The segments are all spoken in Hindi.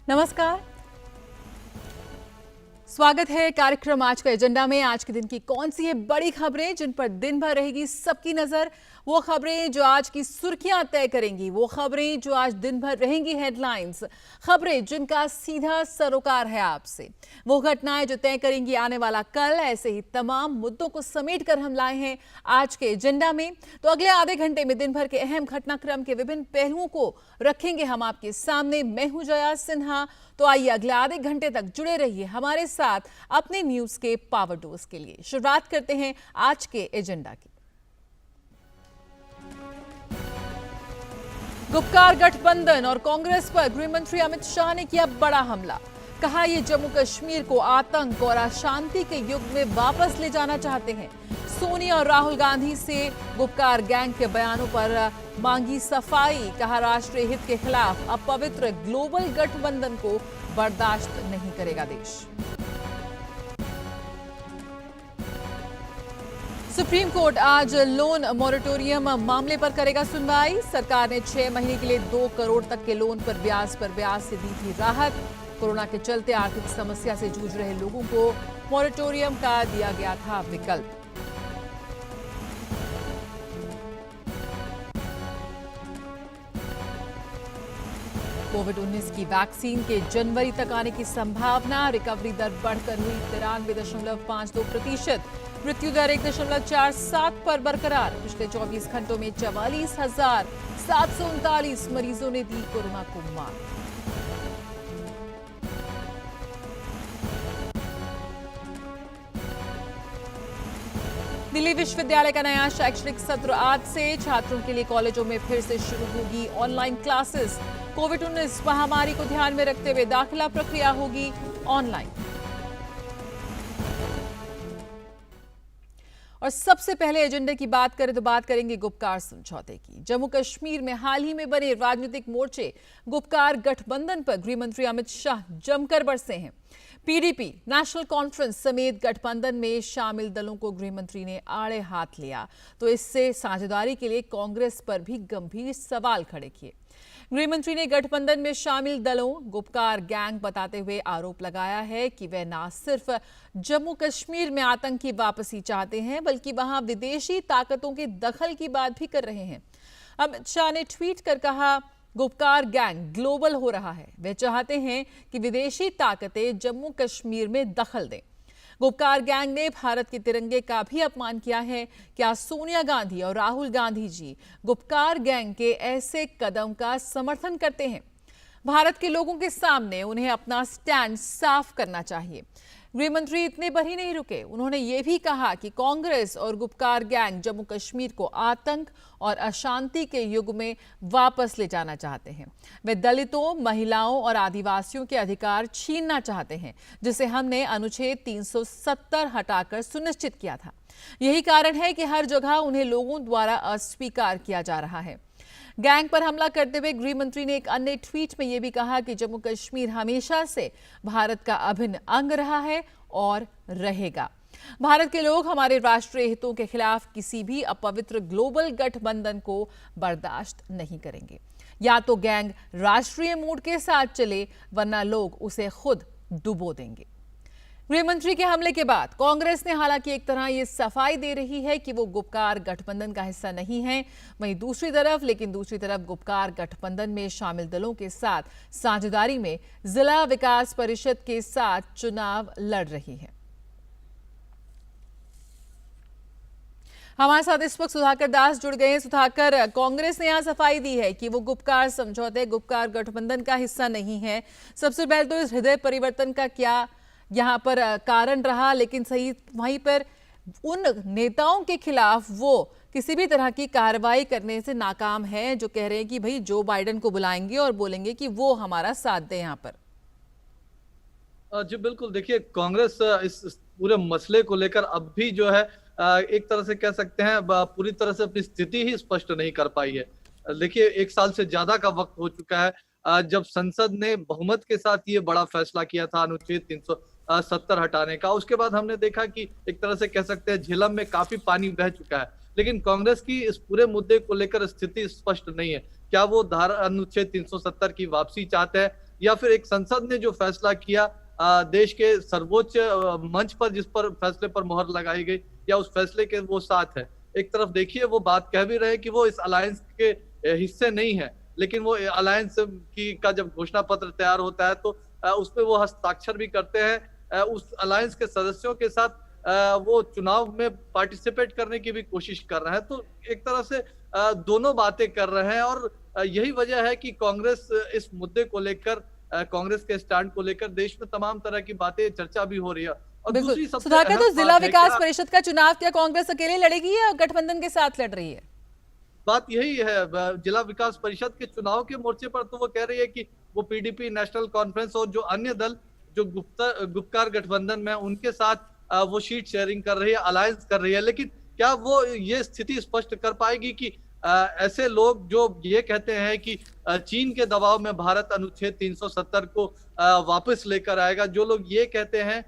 नमस्कार, स्वागत है कार्यक्रम आज का एजेंडा में। आज के दिन की कौन सी है बड़ी खबरें जिन पर दिन भर रहेगी सबकी नजर, वो खबरें जो आज की सुर्खियां तय करेंगी, वो खबरें जो आज दिन भर रहेंगी हेडलाइंस, खबरें जिनका सीधा सरोकार है आपसे, वो घटनाएं जो तय करेंगी आने वाला कल। ऐसे ही तमाम मुद्दों को समेट कर हम लाए हैं आज के एजेंडा में। तो अगले आधे घंटे में दिन भर के अहम घटनाक्रम के विभिन्न पहलुओं को रखेंगे हम आपके सामने। मैं हूं जया सिन्हा। तो आइए अगले आधे घंटे तक जुड़े रहिए हमारे साथ अपने न्यूज के पावर डोज के लिए। शुरुआत करते हैं आज के एजेंडा की। गुपकार गठबंधन और कांग्रेस पर गृह मंत्री अमित शाह ने किया बड़ा हमला। कहा ये जम्मू कश्मीर को आतंक और अशांति के युग में वापस ले जाना चाहते हैं। सोनिया और राहुल गांधी से गुपकार गैंग के बयानों पर मांगी सफाई। कहा राष्ट्रीय हित के खिलाफ अपवित्र ग्लोबल गठबंधन को बर्दाश्त नहीं करेगा देश। सुप्रीम कोर्ट आज लोन मॉरेटोरियम मामले पर करेगा सुनवाई। सरकार ने 6 महीने के लिए 2 करोड़ तक के लोन पर ब्याज से दी थी राहत। कोरोना के चलते आर्थिक समस्या से जूझ रहे लोगों को मॉरेटोरियम का दिया गया था विकल्प। कोविड-19 की वैक्सीन के जनवरी तक आने की संभावना। रिकवरी दर बढ़कर हुई 93.52%। मृत्यु दर 1.47 पर बरकरार। पिछले 24 घंटों में 44,739 मरीजों ने दी कोरोना को मात। दिल्ली विश्वविद्यालय का नया शैक्षणिक सत्र आज से। छात्रों के लिए कॉलेजों में फिर से शुरू होगी ऑनलाइन क्लासेस। कोविड-19 महामारी को ध्यान में रखते हुए दाखिला प्रक्रिया होगी ऑनलाइन। और सबसे पहले एजेंडे की बात करें तो बात करेंगे गुपकार समझौते की। जम्मू कश्मीर में हाल ही में बने राजनीतिक मोर्चे गुपकार गठबंधन पर गृह मंत्री अमित शाह जमकर बरसे हैं। पीडीपी, नेशनल कॉन्फ्रेंस समेत गठबंधन में शामिल दलों को गृह मंत्री ने आड़े हाथ लिया तो इससे साझेदारी के लिए कांग्रेस पर भी गंभीर सवाल खड़े किए। गृह मंत्री ने गठबंधन में शामिल दलों गुपकार गैंग बताते हुए आरोप लगाया है कि वे न सिर्फ जम्मू कश्मीर में आतंकी वापसी चाहते हैं बल्कि वहां विदेशी ताकतों के दखल की बात भी कर रहे हैं। अमित शाह ने ट्वीट कर कहा, गुपकार गैंग ग्लोबल हो रहा है। वे चाहते हैं कि विदेशी ताकतें जम्मू कश्मीर में दखल दें। गुपकार गैंग ने भारत के तिरंगे का भी अपमान किया है। क्या सोनिया गांधी और राहुल गांधी जी गुपकार गैंग के ऐसे कदम का समर्थन करते हैं? भारत के लोगों के सामने उन्हें अपना स्टैंड साफ करना चाहिए। गृह मंत्री इतने पर ही नहीं रुके, उन्होंने ये भी कहा कि कांग्रेस और गुपकार गैंग जम्मू कश्मीर को आतंक और अशांति के युग में वापस ले जाना चाहते हैं। वे दलितों, महिलाओं और आदिवासियों के अधिकार छीनना चाहते हैं, जिसे हमने अनुच्छेद 370 हटाकर सुनिश्चित किया था। यही कारण है कि हर जगह उन्हें लोगों द्वारा अस्वीकार किया जा रहा है। गैंग पर हमला करते हुए गृह मंत्री ने एक अन्य ट्वीट में यह भी कहा कि जम्मू कश्मीर हमेशा से भारत का अभिन्न अंग रहा है और रहेगा। भारत के लोग हमारे राष्ट्रीय हितों के खिलाफ किसी भी अपवित्र ग्लोबल गठबंधन को बर्दाश्त नहीं करेंगे। या तो गैंग राष्ट्रीय मूड के साथ चले वरना लोग उसे खुद डुबो देंगे। गृह मंत्री के हमले के बाद कांग्रेस ने हालांकि एक तरह ये सफाई दे रही है कि वो गुपकार गठबंधन का हिस्सा नहीं है। वहीं दूसरी तरफ गुपकार गठबंधन में शामिल दलों के साथ साझेदारी में जिला विकास परिषद के साथ चुनाव लड़ रही है। हमारे साथ इस वक्त सुधाकर दास जुड़ गए हैं। सुधाकर, कांग्रेस ने यहां सफाई दी है कि वो गुपकार समझौते, गुपकार गठबंधन का हिस्सा नहीं है। सबसे पहले तो इस हृदय परिवर्तन का क्या यहां पर कारण रहा, लेकिन सही वहीं पर उन नेताओं के खिलाफ वो किसी भी तरह की कार्रवाई करने से नाकाम है जो कह रहे हैं कि भाई जो बाइडेन को बुलाएंगे और बोलेंगे कि वो हमारा साथ दे यहां पर। जी बिल्कुल, देखिए कांग्रेस इस पूरे मसले को लेकर अब भी जो है एक तरह से कह सकते हैं पूरी तरह से अपनी स्थिति ही स्पष्ट नहीं कर पाई है। देखिए 1 साल से ज्यादा का वक्त हो चुका है जब संसद ने बहुमत के साथ ये बड़ा फैसला किया था अनुच्छेद 370 हटाने का। उसके बाद हमने देखा कि एक तरह से कह सकते हैं झेलम में काफी पानी बह चुका है, लेकिन कांग्रेस की इस पूरे मुद्दे को लेकर स्थिति स्पष्ट नहीं है। क्या वो धारा अनुच्छेद 370 की वापसी चाहते हैं या फिर एक संसद ने जो फैसला किया, देश के सर्वोच्च मंच पर जिस पर फैसले पर मोहर लगाई गई, या उस फैसले के वो साथ है। एक तरफ देखिए वो बात कह भी रहे कि वो इस अलायंस के हिस्से नहीं है, लेकिन वो अलायंस की का जब घोषणा पत्र तैयार होता है तो उसमें वो हस्ताक्षर भी करते हैं। उस अलायंस के सदस्यों के साथ वो चुनाव में पार्टिसिपेट करने की भी कोशिश कर रहे हैं। तो एक तरह से दोनों बातें कर रहे हैं, और यही वजह है कि कांग्रेस इस मुद्दे को लेकर, कांग्रेस के स्टैंड को लेकर देश में तमाम तरह की बातें, चर्चा भी हो रही है। और बिल्कुल दूसरी सबसे सुधाकर, तो अहम जिला बात है विकास क्या, परिषद का चुनाव क्या कांग्रेस अकेले लड़ेगी या गठबंधन के साथ लड़ रही है? बात यही है। जिला विकास परिषद के चुनाव के मोर्चे पर तो वो कह रही है कि वो पीडीपी, नेशनल कॉन्फ्रेंस और जो अन्य दल जो गुप्तकार गठबंधन में उनके साथ वो सीट शेयरिंग कर रही है, अलायंस कर रही है। लेकिन क्या वो ये स्थिति स्पष्ट कर पाएगी कि ऐसे लोग जो ये कहते हैं कि चीन के दबाव में भारत अनुच्छेद 370 को वापस लेकर आएगा, जो लोग ये कहते हैं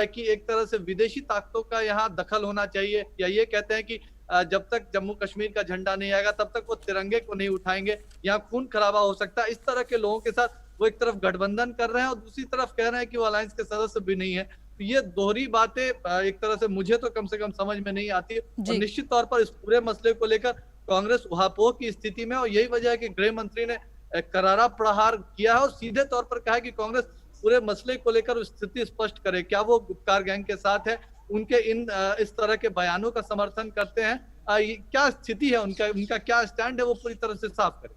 कि एक तरह से विदेशी ताकतों का यहाँ दखल होना चाहिए, या ये कहते हैं कि जब तक जम्मू कश्मीर का झंडा नहीं आएगा तब तक वो तिरंगे को नहीं उठाएंगे, यहाँ खून खराबा हो सकता है, इस तरह के लोगों के साथ वो एक तरफ गठबंधन कर रहे हैं और दूसरी तरफ कह रहे हैं कि वो अलायंस के सदस्य भी नहीं है। तो ये दोहरी बातें एक तरह से मुझे तो कम से कम समझ में नहीं आती, और निश्चित तौर पर इस पूरे मसले को लेकर कांग्रेस उहापोह की स्थिति में, और यही वजह है कि गृह मंत्री ने करारा प्रहार किया है और सीधे तौर पर कहा कि कांग्रेस पूरे मसले को लेकर स्थिति स्पष्ट करे, क्या वो गुप्तकार गैंग के साथ है, उनके इस तरह के बयानों का समर्थन करते हैं, क्या स्थिति है उनका क्या स्टैंड है, वो पूरी तरह से साफ करें।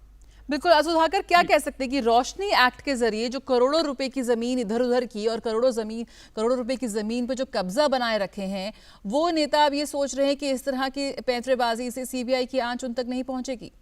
बिल्कुल सुधाकर, क्या कह सकते हैं कि रोशनी एक्ट के जरिए जो करोड़ों रुपए की जमीन इधर उधर की और करोड़ों रुपए की जमीन पर जो कब्जा बनाए रखे हैं, वो नेता अब ये सोच रहे हैं कि इस तरह की पैंतरेबाजी से सीबीआई की आंच उन तक नहीं पहुंचेगी?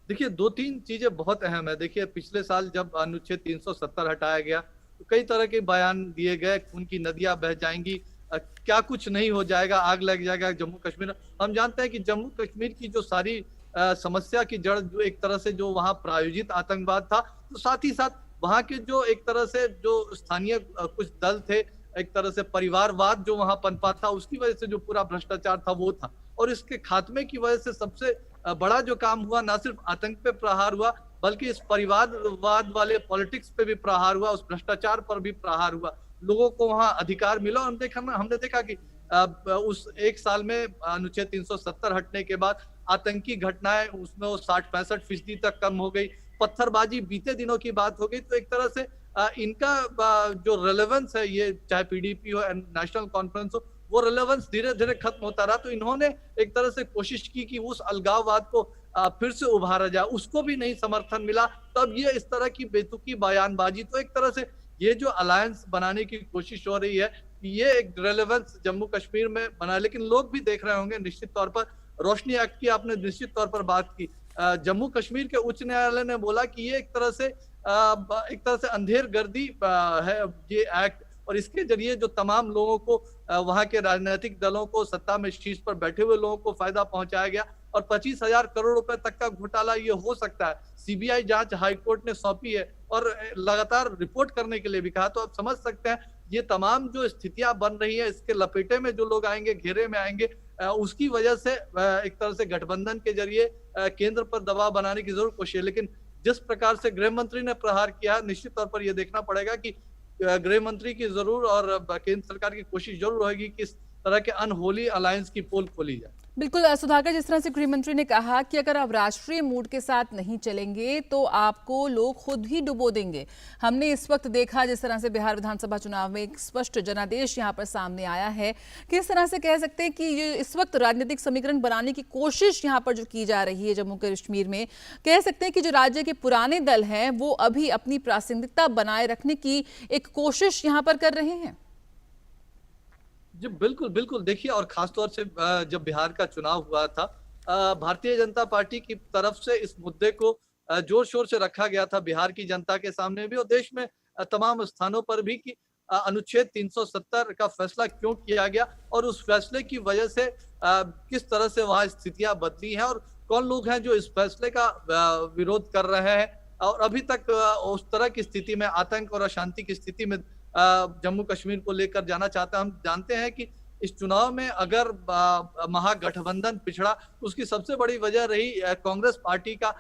देखिए, 2-3 चीजें बहुत अहम है। देखिए, पिछले साल जब अनुच्छेद 370 हटाया गया तो कई तरह के बयान दिए गए, खून की नदियां बह जाएंगी, क्या कुछ नहीं हो जाएगा, आग लग जाएगा जम्मू कश्मीर। हम जानते हैं कि जम्मू कश्मीर की जो सारी समस्या की जड़ जो एक तरह से जो वहाँ प्रायोजित आतंकवाद था, तो साथ ही साथ वहाँ के जो एक तरह से जो स्थानीय कुछ दल थे, एक तरह से परिवारवाद जो वहाँ पनपा था, उसकी वजह से जो पूरा भ्रष्टाचार था वो था। और इसके खात्मे की वजह से सबसे बड़ा जो काम हुआ, ना सिर्फ आतंक पे प्रहार हुआ, बल्कि इस परिवारवाद वाले पॉलिटिक्स पे भी प्रहार हुआ, उस भ्रष्टाचार पर भी प्रहार हुआ। लोगों को वहाँ अधिकार मिला। हमने देखा कि उस एक साल में अनुच्छेद 370 हटने के बाद आतंकी घटनाएं उसमें वो 60-65% तक कम हो गई। पत्थरबाजी बीते दिनों की बात हो गई। तो एक तरह से इनका जो रेलेवेंस है, ये चाहे पीडीपी हो, नेशनल कॉन्फ्रेंस हो, वो रेलेवेंस धीरे धीरे खत्म होता रहा। तो इन्होंने एक तरह से कोशिश की कि उस अलगाववाद को फिर से उभारा जाए, उसको भी नहीं समर्थन मिला। तब ये इस तरह की बेतुकी बयानबाजी, तो एक तरह से ये जो अलायंस बनाने की कोशिश हो रही है, ये एक रेलेवेंस जम्मू कश्मीर में बना। लेकिन लोग भी देख रहे होंगे निश्चित तौर पर, रोशनी एक्ट की आपने निश्चित तौर पर बात की, जम्मू कश्मीर के उच्च न्यायालय ने बोला कि ये एक तरह से अंधेर गर्दी है ये एक्ट, और इसके जरिए जो तमाम लोगों को वहां के राजनीतिक दलों को, सत्ता में शीर्ष पर बैठे हुए लोगों को फायदा पहुंचाया गया, और 25,000 करोड़ रुपए तक का घोटाला ये हो सकता है। सीबीआई जांच हाईकोर्ट ने सौंपी है और लगातार रिपोर्ट करने के लिए भी कहा। तो आप समझ सकते हैं ये तमाम जो स्थितियां बन रही है, इसके लपेटे में जो लोग आएंगे, घेरे में आएंगे, उसकी वजह से एक तरह से गठबंधन के जरिए केंद्र पर दबाव बनाने की जरूर कोशिश है। लेकिन जिस प्रकार से गृह मंत्री ने प्रहार किया, निश्चित तौर पर यह देखना पड़ेगा कि गृह मंत्री की जरूर और केंद्र सरकार की कोशिश जरूर रहेगी कि इस तरह के अनहोली अलायंस की पोल खोली जाए। बिल्कुल सुधाकर, जिस तरह से गृह मंत्री ने कहा कि अगर आप राष्ट्रीय मूड के साथ नहीं चलेंगे तो आपको लोग खुद ही डुबो देंगे। हमने इस वक्त देखा जिस तरह से बिहार विधानसभा चुनाव में एक स्पष्ट जनादेश यहां पर सामने आया है। किस तरह से कह सकते हैं कि ये इस वक्त राजनीतिक समीकरण बनाने की कोशिश यहां पर जो की जा रही है जम्मू कश्मीर में, कह सकते हैं कि जो राज्य के पुराने दल हैं वो अभी अपनी प्रासंगिकता बनाए रखने की एक कोशिश यहां पर कर रहे हैं? जी बिल्कुल बिल्कुल। देखिए, और खासतौर से जब बिहार का चुनाव हुआ था, भारतीय जनता पार्टी की तरफ से इस मुद्दे को जोर शोर से रखा गया था बिहार की जनता के सामने भी और देश में तमाम स्थानों पर भी कि अनुच्छेद 370 का फैसला क्यों किया गया और उस फैसले की वजह से किस तरह से वहाँ स्थितियां बदली हैं और कौन लोग हैं जो इस फैसले का विरोध कर रहे हैं। और अभी तक उस तरह की स्थिति में, आतंक और अशांति की स्थिति में जम्मू कश्मीर को लेकर जाना चाहते हैं। हम जानते हैं कि इस चुनाव में अगर महागठबंधन पिछड़ा, उसकी सबसे बड़ी वजह रही कांग्रेस पार्टी का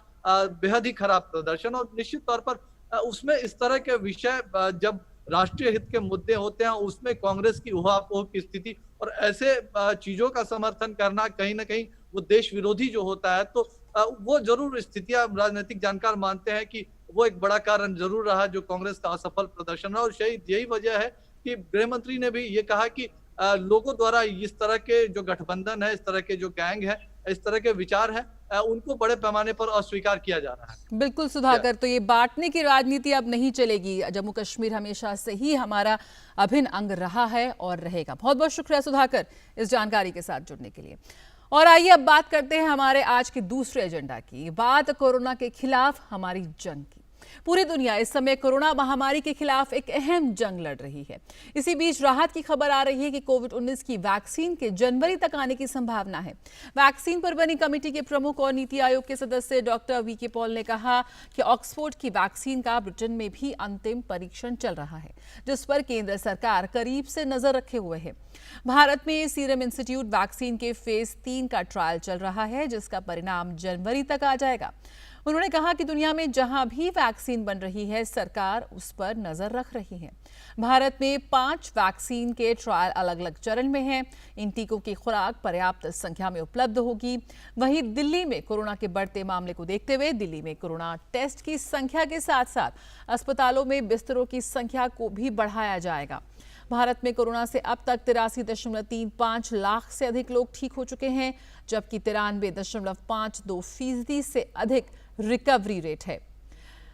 बेहद ही खराब प्रदर्शन और निश्चित तौर पर उसमें इस तरह के विषय जब राष्ट्रीय हित के मुद्दे होते हैं, उसमें कांग्रेस की उहापोह की स्थिति और ऐसे चीजों का समर्थन करना कहीं ना कहीं वो देश विरोधी जो होता है, तो वो जरूर स्थितियां राजनीतिक जानकार मानते हैं कि वो एक बड़ा कारण जरूर रहा जो कांग्रेस का असफल प्रदर्शन है। और शायद यही वजह है कि गृह मंत्री ने भी ये कहा कि लोगों द्वारा इस तरह के जो गठबंधन है, इस तरह के जो गैंग है, इस तरह के विचार है, उनको बड़े पैमाने पर अस्वीकार किया जा रहा है। बिल्कुल सुधाकर, तो ये बांटने की राजनीति अब नहीं चलेगी। जम्मू कश्मीर हमेशा से ही हमारा अभिन्न अंग रहा है और रहेगा। बहुत बहुत शुक्रिया सुधाकर इस जानकारी के साथ जुड़ने के लिए। और आइए अब बात करते हैं हमारे आज के दूसरे एजेंडा की। बात कोरोना के खिलाफ हमारी जंग की। पूरी दुनिया इस समय कोरोना महामारी के खिलाफ एक अहम जंग लड़ रही है। इसी बीच राहत की खबर आ रही है कि कोविड-19 की वैक्सीन के जनवरी तक आने की संभावना है। वैक्सीन पर बनी कमेटी के प्रमुख और नीति आयोग के सदस्य डॉक्टर वीके पॉल ने कहा कि ऑक्सफोर्ड की वैक्सीन का ब्रिटेन में भी अंतिम परीक्षण चल रहा है, जिस पर केंद्र सरकार करीब से नजर रखे हुए है। भारत में सीरम इंस्टीट्यूट वैक्सीन के फेज 3 का ट्रायल चल रहा है, जिसका परिणाम जनवरी तक आ जाएगा। उन्होंने कहा कि दुनिया में जहां भी वैक्सीन बन रही है, सरकार उस पर नजर रख रही है। भारत में 5 वैक्सीन के ट्रायल अलग अलग चरण में हैं। इन टीकों की खुराक पर्याप्त संख्या में उपलब्ध होगी। वहीं दिल्ली में कोरोना के बढ़ते मामले को देखते हुए दिल्ली में कोरोना टेस्ट की संख्या के साथ साथ अस्पतालों में बिस्तरों की संख्या को भी बढ़ाया जाएगा। भारत में कोरोना से अब तक 83.35 लाख से अधिक लोग ठीक हो चुके हैं, जबकि 93.52% से अधिक रिकवरी रेट है।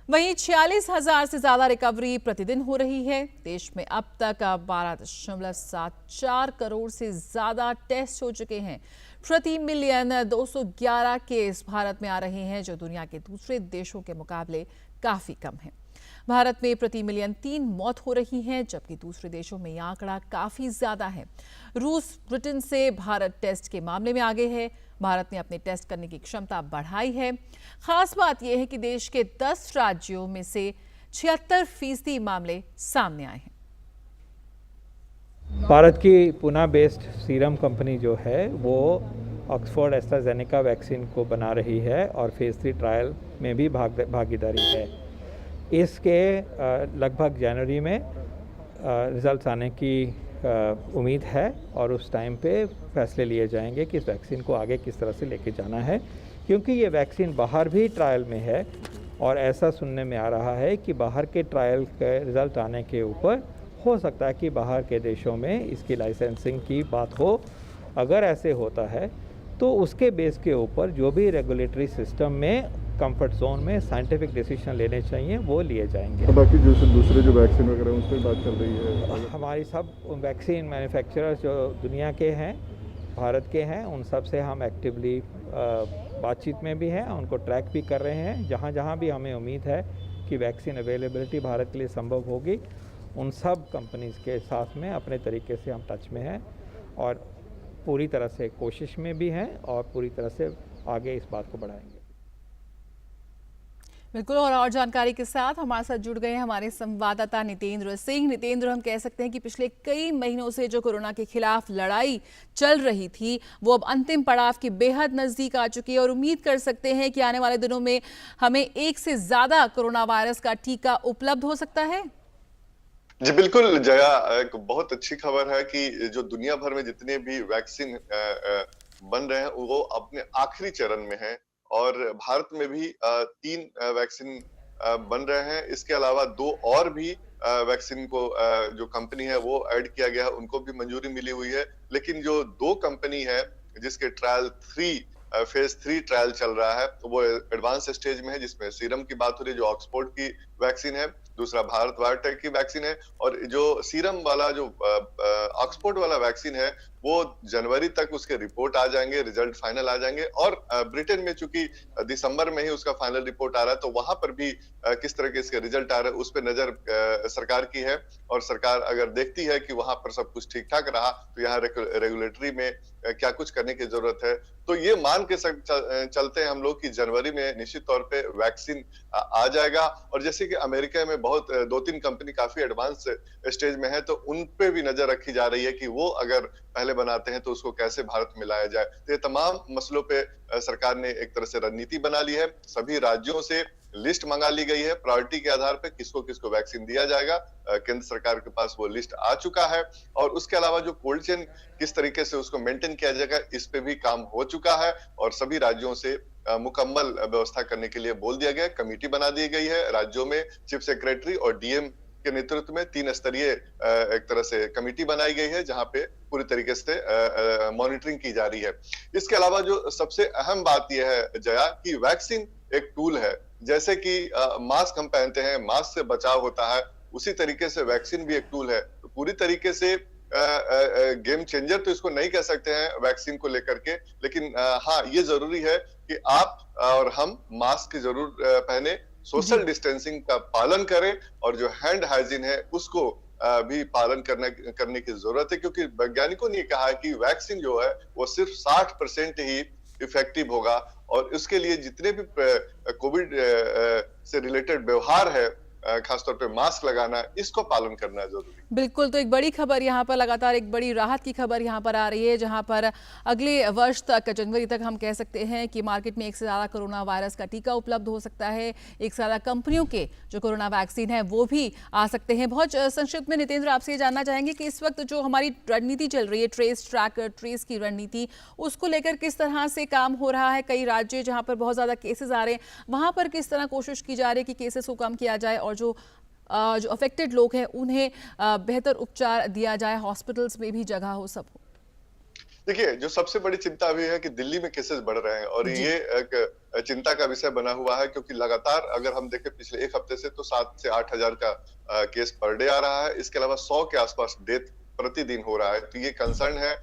वहीं 46,000 से ज्यादा रिकवरी प्रतिदिन हो रही है। देश में अब तक 12.74 करोड़ से ज्यादा टेस्ट हो चुके हैं। प्रति मिलियन 211 केस भारत में आ रहे हैं, जो दुनिया के दूसरे देशों के मुकाबले काफी कम है। भारत में प्रति मिलियन 3 मौत हो रही हैं, जबकि दूसरे देशों में यह आंकड़ा काफी ज्यादा है। रूस ब्रिटेन से भारत टेस्ट के मामले में आगे है। भारत ने अपने टेस्ट करने की क्षमता बढ़ाई है। खास बात यह है कि देश के 10 राज्यों में से 76% मामले सामने आए हैं। भारत की पुणे बेस्ड सीरम कंपनी जो है वो ऑक्सफोर्ड एस्ट्राजेनेका वैक्सीन को बना रही है और फेज 3 ट्रायल में भी भागीदारी है। इसके लगभग जनवरी में रिजल्ट्स आने की उम्मीद है और उस टाइम पे फैसले लिए जाएंगे कि इस वैक्सीन को आगे किस तरह से लेके जाना है, क्योंकि ये वैक्सीन बाहर भी ट्रायल में है और ऐसा सुनने में आ रहा है कि बाहर के ट्रायल के रिज़ल्ट आने के ऊपर हो सकता है कि बाहर के देशों में इसकी लाइसेंसिंग की बात हो। अगर ऐसे होता है तो उसके बेस के ऊपर जो भी रेगुलेटरी सिस्टम में कंफर्ट जोन में साइंटिफिक डिसीजन लेने चाहिए वो लिए जाएंगे। तो बाकी जो दूसरे जो वैक्सीन वगैरह उस पर बात चल रही है, हमारी सब वैक्सीन मैन्युफैक्चरर्स जो दुनिया के हैं, भारत के हैं, उन सब से हम एक्टिवली बातचीत में भी हैं, उनको ट्रैक भी कर रहे हैं। जहाँ जहाँ भी हमें उम्मीद है कि वैक्सीन अवेलेबिलिटी भारत के लिए संभव होगी, उन सब कंपनीज़ के साथ में अपने तरीके से हम टच में हैं और पूरी तरह से कोशिश में भी हैं और पूरी तरह से आगे इस बात को बढ़ाएंगे। बिल्कुल, और जानकारी के साथ हमारे साथ जुड़ गए हमारे संवाददाता नितेंद्र सिंह। नितेंद्र, हम कह सकते हैं कि पिछले कई महीनों से जो कोरोना के खिलाफ लड़ाई चल रही थी वो अब अंतिम पड़ाव के बेहद नजदीक आ चुकी है और उम्मीद कर सकते हैं कि आने वाले दिनों में हमें एक से ज्यादा कोरोना वायरस का टीका उपलब्ध हो सकता है। जी बिल्कुल जया, एक बहुत अच्छी खबर है कि जो दुनिया भर में जितने भी वैक्सीन बन रहे हैं वो अपने आखिरी चरण में हैं और भारत में भी 3 वैक्सीन बन रहे हैं। इसके अलावा 2 और भी वैक्सीन को जो कंपनी है वो ऐड किया गया है, उनको भी मंजूरी मिली हुई है। लेकिन जो 2 कंपनी है जिसके फेज 3 ट्रायल चल रहा है तो वो एडवांस स्टेज में है, जिसमें सीरम की बात हो रही है जो ऑक्सफोर्ड की वैक्सीन है, दूसरा भारत बायोटेक की वैक्सीन है और जो सीरम वाला जो ऑक्सफोर्ड वाला वैक्सीन है वो जनवरी तक उसके रिपोर्ट आ जाएंगे, रिजल्ट फाइनल आ जाएंगे। और ब्रिटेन में चूंकि दिसंबर में ही उसका फाइनल रिपोर्ट आ रहा है तो वहां पर भी किस तरह के इसके रिजल्ट आ रहे हैं उस पर नजर सरकार की है और सरकार अगर देखती है कि वहां पर सब कुछ ठीक ठाक रहा तो यहाँ रेगुलेटरी में क्या कुछ करने की जरूरत है। तो ये मान के चलते हैं हम लोग कि जनवरी में निश्चित तौर पे वैक्सीन आ जाएगा। और जैसे कि अमेरिका में बहुत 2-3 कंपनी काफी एडवांस स्टेज में है तो उन पे भी नजर रखी जा रही है कि वो अगर पहले बनाते हैं तो उसको कैसे भारत में लाया जाए। तो ये तमाम मसलों पे सरकार ने एक तरह से रणनीति बना ली है, सभी राज्यों से लिस्ट मंगा ली गई है, प्रायोरिटी के आधार पर किसको किसको वैक्सीन दिया जाएगा। केंद्र सरकार के पास वो लिस्ट आ चुका है और उसके अलावा जो कोल्ड चेन किस तरीके से उसको मेंटेन किया जाएगा, इस पे भी काम हो चुका है और सभी राज्यों से मुकम्मल व्यवस्था करने के लिए बोल दिया गया। कमेटी बना दी गई है राज्यों में, चीफ सेक्रेटरी और डीएम के नेतृत्व में 3 स्तरीय एक तरह से कमेटी बनाई गई है, जहां पे पूरी तरीके से मॉनिटरिंग की जा रही है। इसके अलावा जो सबसे अहम बात यह है जया कि वैक्सीन एक टूल है, जैसे कि मास्क हम पहनते हैं, मास्क से बचाव होता है, उसी तरीके से वैक्सीन भी एक टूल है। तो पूरी तरीके से गेम चेंजर तो इसको नहीं कह सकते हैं वैक्सीन को लेकर के, लेकिन हाँ ये जरूरी है कि आप और हम मास्क जरूर पहने, सोशल डिस्टेंसिंग का पालन करें और जो हैंड हाइजीन है उसको भी पालन करने की जरूरत है, क्योंकि वैज्ञानिकों ने कहा है कि वैक्सीन जो है वो सिर्फ 60% ही इफेक्टिव होगा और उसके लिए जितने भी कोविड से रिलेटेड व्यवहार है, खासतौर पे मास्क लगाना, इसको पालन करना जरूरी है। बिल्कुल, तो एक बड़ी खबर यहाँ पर लगातार एक बड़ी राहत की खबर यहाँ पर आ रही है, जहाँ पर अगले वर्ष तक जनवरी तक हम कह सकते हैं कि मार्केट में एक से ज़्यादा कोरोना वायरस का टीका उपलब्ध हो सकता है। एक से ज़्यादा कंपनियों के जो कोरोना वैक्सीन है वो भी आ सकते हैं। बहुत संक्षिप्त में नितेंद्र आपसे ये जानना चाहेंगे कि इस वक्त जो हमारी रणनीति चल रही है, ट्रेस ट्रैक ट्रेस की रणनीति, उसको लेकर किस तरह से काम हो रहा है। कई राज्य जहाँ पर बहुत ज़्यादा केसेस आ रहे हैं, वहाँ पर किस तरह कोशिश की जा रही है कि केसेस को कम किया जाए और जो अफेक्टेड लोग हैं उन्हें बेहतर उपचार दिया जाए, हॉस्पिटल्स में भी जगह हो, सब हो। देखिए, जो सबसे बड़ी चिंता अभी है कि दिल्ली में केसेस बढ़ रहे हैं और ये एक चिंता का विषय बना हुआ है, क्योंकि लगातार अगर हम देखें पिछले एक हफ्ते से तो 7 से 8 हजार का केस पर डे आ रहा है। इसके अलावा 100 के आसपास डेथ प्रतिदिन हो रहा है। तो ये कंसर्न है।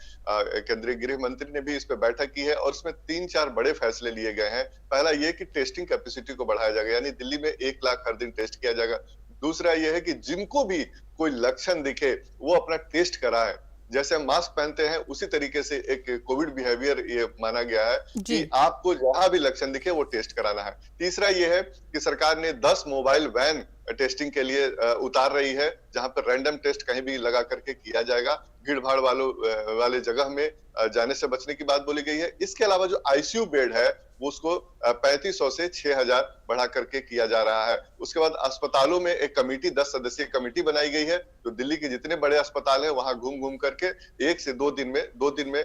केंद्रीय गृह मंत्री ने भी इस पे बैठक की है और इसमें 3-4 बड़े फैसले लिए गए हैं। पहला ये कि टेस्टिंग कैपेसिटी को बढ़ाया जाएगा, यानी दिल्ली में 1 लाख हर दिन टेस्ट किया जाएगा। दूसरा ये है कि जिनको भी कोई लक्षण दिखे वो अपना टेस्ट कराएं। जैसे हम मास्क पहनते हैं उसी तरीके से एक कोविड बिहेवियर ये माना गया है कि आपको जहां भी लक्षण दिखे वो टेस्ट कराना है। तीसरा ये है कि सरकार ने 10 मोबाइल वैन टेस्टिंग के लिए उतार रही है, जहां पर रैंडम टेस्ट कहीं भी लगा करके किया जाएगा। भीड़ भाड़ वाले जगह में जाने से बचने की बात बोली गई है। इसके अलावा जो आईसीयू बेड है वो उसको 3500 से 6000 बढ़ा करके किया जा रहा है। उसके बाद अस्पतालों में एक कमेटी, 10 सदस्यीय कमेटी बनाई गई है, जो दिल्ली के जितने बड़े अस्पताल हैं वहां घूम घूम करके 1 से 2 दिन में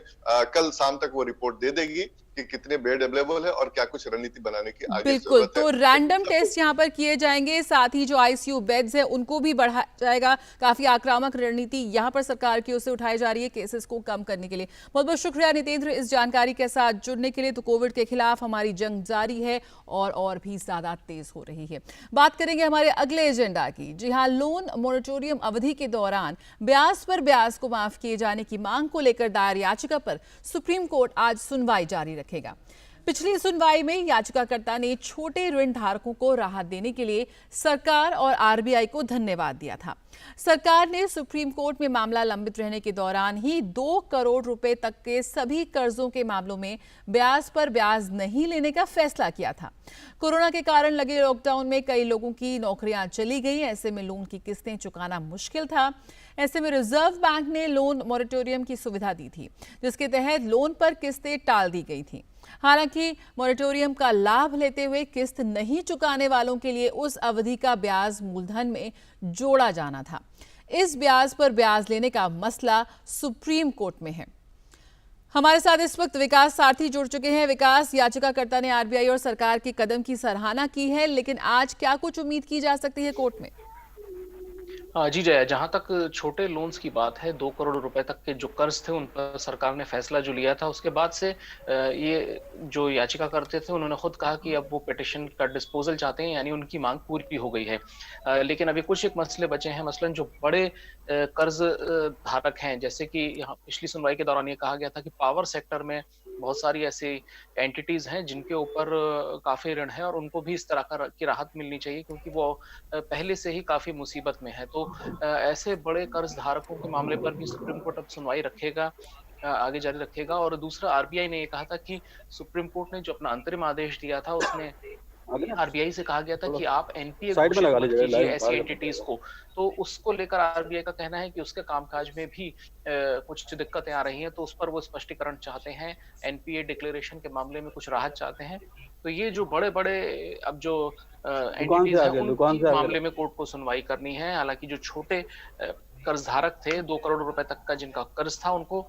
कल शाम तक वो रिपोर्ट दे देगी कि कितने बेड अवेलेबल है और क्या कुछ रणनीति बनाने की आगे बिल्कुल, जरूरत है। तो रैंडम टेस्ट यहाँ पर किए जाएंगे, साथ ही जो आईसीयू बेड्स है उनको भी बढ़ाया जाएगा। काफी आक्रामक रणनीति यहाँ पर सरकार की ओर से उठाई जा रही है केसेस को कम करने के लिए। बहुत बहुत शुक्रिया नितेंद्र इस जानकारी के साथ जुड़ने के लिए। तो कोविड के खिलाफ हमारी जंग जारी है और भी ज्यादा तेज हो रही है। बात करेंगे हमारे अगले एजेंडा की। जी हाँ, लोन मोरेटोरियम अवधि के दौरान ब्याज पर ब्याज को माफ किए जाने की मांग को लेकर दायर याचिका पर सुप्रीम कोर्ट आज सुनवाई जारी रखेगा। पिछली सुनवाई में याचिकाकर्ता ने छोटे ऋण धारकों को राहत देने के लिए सरकार और आरबीआई को धन्यवाद दिया था। सरकार ने सुप्रीम कोर्ट में मामला लंबित रहने के दौरान ही 2 करोड़ रुपए तक के सभी कर्जों के मामलों में ब्याज पर ब्याज नहीं लेने का फैसला किया था। कोरोना के कारण लगे लॉकडाउन में कई लोगों की नौकरियां चली गई। ऐसे में लोन की किस्तें चुकाना मुश्किल था। ऐसे में रिजर्व बैंक ने लोन मोरेटोरियम की सुविधा दी थी, जिसके तहत लोन पर किस्तें टाल दी गई थी। हालांकि मोरेटोरियम का लाभ लेते हुए किस्त नहीं चुकाने वालों के लिए उस अवधि का ब्याज मूलधन में जोड़ा जाना था। इस ब्याज पर ब्याज लेने का मसला सुप्रीम कोर्ट में है। हमारे साथ इस वक्त विकास सारथी जुड़ चुके हैं। विकास, याचिकाकर्ता ने आरबीआई और सरकार के कदम की सराहना की है, लेकिन आज क्या कुछ उम्मीद की जा सकती है कोर्ट में? जी जया, जहां तक छोटे लोन्स की बात है, 2 करोड़ रुपए तक के जो कर्ज थे उन पर सरकार ने फैसला जो लिया था, उसके बाद से ये जो याचिका करते थे उन्होंने खुद कहा कि अब वो पिटिशन का डिस्पोजल चाहते हैं, यानी उनकी मांग पूरी हो गई है। लेकिन अभी कुछ एक मसले बचे हैं। मसलन जो बड़े कर्ज धारक हैं, जैसे कि यहाँ पिछली सुनवाई के दौरान ये कहा गया था कि पावर सेक्टर में बहुत सारी ऐसी एंटिटीज हैं जिनके ऊपर काफी ऋण है और उनको भी इस तरह की राहत मिलनी चाहिए, क्योंकि वो पहले से ही काफी मुसीबत में है। तो ऐसे बड़े कर्ज धारकों के मामले पर भी सुप्रीम कोर्ट अब सुनवाई रखेगा, आगे जारी रखेगा। और दूसरा, आरबीआई ने ये कहा था कि सुप्रीम कोर्ट ने जो अपना अंतरिम आदेश दिया था उसने आरबीआई से कहा गया था कि आप एनपीए साइड में लगा घोषित मत लीजिएगा, कीजिए लाइव ऐसी बाहर एंटिटीज को। तो उसको लेकर आरबीआई का कहना है कि उसके कामकाज में भी कुछ दिक्कतें आ रही हैं, तो उस पर वो स्पष्टीकरण चाहते हैं, एनपीए डिक्लेरेशन के मामले में कुछ राहत चाहते हैं। तो ये जो बड़े बड़े अब जो एंटिटीज हैं उनकी मामले में कोर्ट को सुनवाई करनी है। हालांकि जो छोटे कर्जधारक थे 2 करोड़ रुपए तक का जिनका कर्ज था, उनको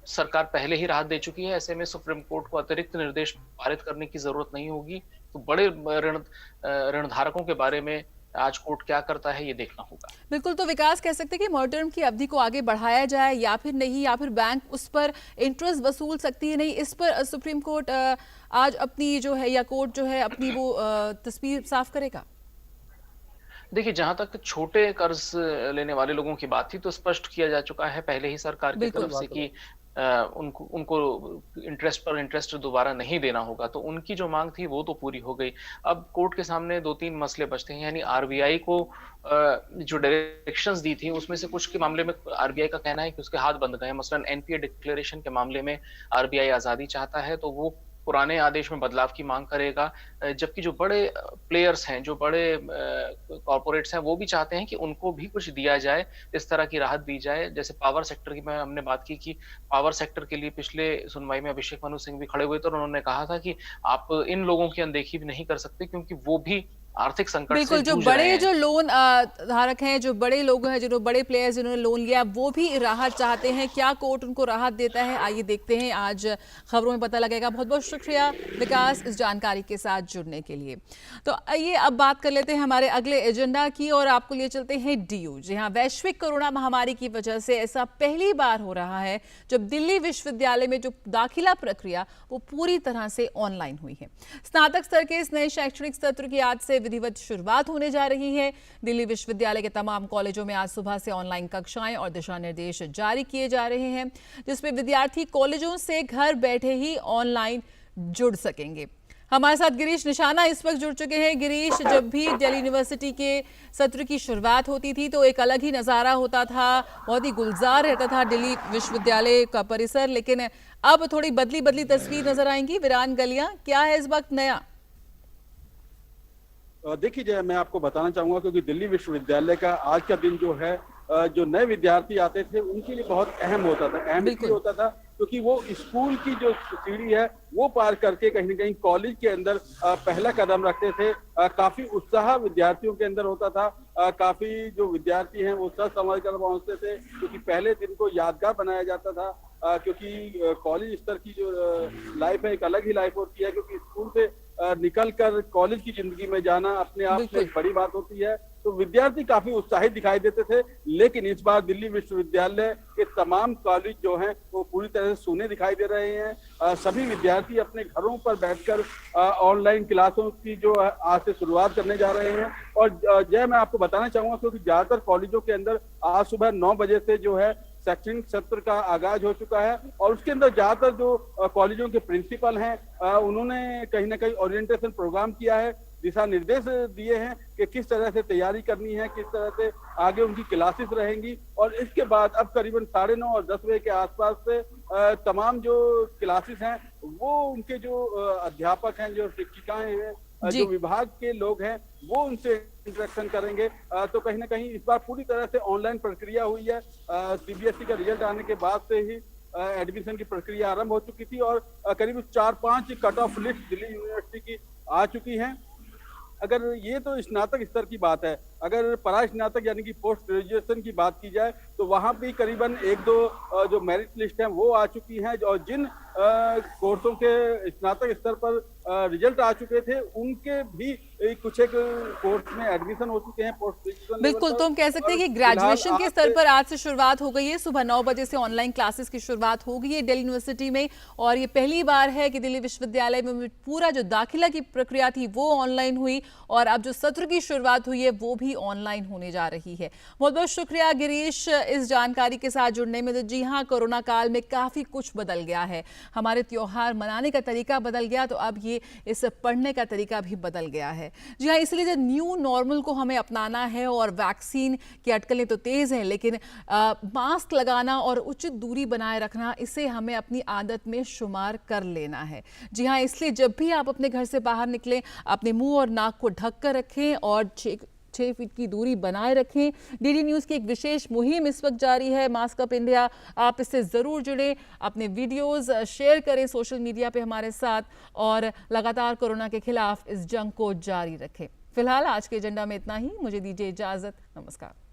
सरकार पहले ही राहत दे चुकी है। ऐसे में सुप्रीम कोर्ट को अतिरिक्त निर्देश पारित करने की जरूरत नहीं होगी। तो बड़े ऋणधारकों के बारे में आज कोर्ट क्या करता है ये देखना होगा। बिल्कुल, तो विकास कह सकते हैं कि मॉनिटरिंग की अवधि को आगे बढ़ाया जाए या फिर नहीं, या फिर बैंक उस पर इंटरेस्ट वसूल सकती है नहीं, इस पर सुप्रीम कोर्ट आज अपनी जो है या कोर्ट जो है अपनी वो तस्वीर साफ करेगा। देखिए, जहां तक छोटे कर्ज लेने वाले लोगों की बात थी तो स्पष्ट किया जा चुका है पहले ही सरकार की तरफ से कि उनको इंटरेस्ट पर इंटरेस्ट दोबारा नहीं देना होगा। तो उनकी जो मांग थी वो तो पूरी हो गई। अब कोर्ट के सामने 2-3 मसले बचते हैं, यानी आरबीआई को जो डायरेक्शंस दी थी उसमें से कुछ के मामले में आरबीआई का कहना है कि उसके हाथ बंध गए। मसलन एनपीए डिक्लेरेशन के मामले में आरबीआई आजादी चाहता है, तो वो पुराने आदेश में बदलाव की मांग करेगा। जबकि जो बड़े प्लेयर्स हैं, जो बड़े कॉर्पोरेट्स हैं, वो भी चाहते हैं कि उनको भी कुछ दिया जाए, इस तरह की राहत दी जाए। जैसे पावर सेक्टर की हमने बात की कि पावर सेक्टर के लिए पिछले सुनवाई में अभिषेक मनु सिंह भी खड़े हुए थे और उन्होंने कहा था कि आप इन लोगों की अनदेखी भी नहीं कर सकते क्योंकि वो भी आर्थिक संकट बिल्कुल, जो बड़े जो लोन धारक हैं, जो बड़े लोग हैं, जिन्होंने बड़े प्लेयर्स जिन्होंने लोन लिया, वो भी राहत चाहते हैं। क्या कोर्ट उनको राहत देता है, आइए देखते हैं, आज खबरों में पता लगेगा। बहुत बहुत शुक्रिया विकास इस जानकारी के साथ जुड़ने के लिए। तो आइए अब बात कर लेते हैं हमारे अगले एजेंडा की और आपको लिए चलते हैं डीयू। जी हाँ, वैश्विक कोरोना महामारी की वजह से ऐसा पहली बार हो रहा है जब दिल्ली विश्वविद्यालय में जो दाखिला प्रक्रिया वो पूरी तरह से ऑनलाइन हुई है। स्नातक स्तर के इस नए शैक्षणिक सत्र की आज से विधिवत शुरुआत होने जा रही है। दिल्ली विश्वविद्यालय के तमाम कॉलेजों में आज सुबह से ऑनलाइन कक्षाएं और दिशा निर्देश जारी किए जा रहे हैं, जिसमें विद्यार्थी कॉलेजों से घर बैठे ही ऑनलाइन जुड़ सकेंगे। हमारे साथ गिरीश निशाना इस वक्त जुड़ चुके हैं। गिरीश, जब भी दिल्ली यूनिवर्सिटी के सत्र की शुरुआत होती थी तो एक अलग ही नज़ारा होता था, बहुत ही गुलजार रहता था दिल्ली विश्वविद्यालय का परिसर, लेकिन अब थोड़ी बदली तस्वीर नजर आएंगी, वीरान गलियां। क्या है इस वक्त नया? देखिए जय, मैं आपको बताना चाहूंगा क्योंकि दिल्ली विश्वविद्यालय का आज का दिन जो है, जो नए विद्यार्थी आते थे उनके लिए बहुत अहम होता था। अहम इसलिए होता था क्योंकि वो स्कूल की जो सीढ़ी है वो पार करके कहीं न कहीं कॉलेज के अंदर पहला कदम रखते थे। काफी उत्साह विद्यार्थियों के अंदर होता था। काफी जो विद्यार्थी हैं वो सच समझ कर पहुंचते थे क्योंकि पहले दिन को यादगार बनाया जाता था। क्योंकि कॉलेज स्तर की जो लाइफ है एक अलग ही लाइफ होती है, क्योंकि स्कूल से निकल कर कॉलेज की जिंदगी में जाना अपने आप में एक बड़ी बात होती है। तो विद्यार्थी काफी उत्साहित दिखाई देते थे, लेकिन इस बार दिल्ली विश्वविद्यालय के तमाम कॉलेज जो हैं वो पूरी तरह से सूने दिखाई दे रहे हैं। सभी विद्यार्थी अपने घरों पर बैठकर ऑनलाइन क्लासों की जो आज से शुरुआत करने जा रहे हैं। और जय, मैं आपको बताना चाहूंगा क्योंकि ज्यादातर कॉलेजों के अंदर आज सुबह 9 बजे से जो है शैक्षणिक सत्र का आगाज हो चुका है और उसके अंदर ज्यादातर जो कॉलेजों के प्रिंसिपल हैं उन्होंने कहीं ना कहीं ओरिएंटेशन प्रोग्राम किया है, दिशा निर्देश दिए हैं कि किस तरह से तैयारी करनी है, किस तरह से आगे उनकी क्लासेस रहेंगी। और इसके बाद अब करीबन 9:30 और 10 बजे के आसपास से तमाम जो क्लासेस हैं वो उनके जो अध्यापक हैं, जो शिक्षिकाएं हैं, जो विभाग के लोग हैं वो उनसे इंटरेक्शन करेंगे। तो कहीं ना कहीं इस बार पूरी तरह से ऑनलाइन प्रक्रिया हुई है। सीबीएसई का रिजल्ट आने के बाद से ही एडमिशन की प्रक्रिया आरंभ हो चुकी थी और करीब 4-5 cut off list Delhi university की आ चुकी हैं। अगर ये तो स्नातक स्तर की बात है, अगर परा स्नातक यानी कि पोस्ट ग्रेजुएशन की बात की जाए तो वहां भी करीबन 1-2 जो मेरिट लिस्ट हैं वो आ चुकी हैं और जिन कोर्सों के स्नातक स्तर पर रिजल्ट आ चुके थे उनके भी कुछ एक कोर्स में एडमिशन हो चुके हैं पोस्ट ग्रेजुएशन। बिल्कुल, तो हम कह सकते हैं कि ग्रेजुएशन के स्तर पर आज से शुरुआत हो गई है। सुबह 9 बजे से ऑनलाइन क्लासेस की शुरुआत हो गई है दिल्ली यूनिवर्सिटी में और ये पहली बार है कि दिल्ली विश्वविद्यालय में पूरा जो दाखिला की प्रक्रिया थी वो ऑनलाइन हुई और अब जो सत्र की शुरुआत हुई है वो भी भी ऑनलाइन होने जा रही है। बहुत बहुत शुक्रिया गिरीश इस जानकारी के साथ जुड़ने में। तो जी हाँ, कोरोना काल में काफ़ी कुछ बदल गया है, हमारे त्योहार मनाने का तरीका बदल गया, तो अब ये इस पढ़ने का तरीका भी बदल गया है। जी हाँ, इसलिए जो न्यू नॉर्मल को हमें अपनाना है और वैक्सीन की अटकलें तो तेज़ हैं, लेकिन मास्क लगाना और उचित दूरी बनाए रखना, इसे हमें अपनी आदत में शुमार कर लेना है। जी हाँ, इसलिए जब भी आप अपने घर से बाहर निकलें, अपने मुंह और नाक को ढक कर रखें और 6 फीट की दूरी बनाए रखें। डीडी न्यूज़ की एक विशेष मुहिम इस वक्त जारी है, मास्क अप इंडिया। आप इससे ज़रूर जुड़ें, अपने वीडियोस शेयर करें सोशल मीडिया पे हमारे साथ और लगातार कोरोना के खिलाफ इस जंग को जारी रखें। फिलहाल आज के एजेंडा में इतना ही। मुझे दीजिए इजाज़त। नमस्कार।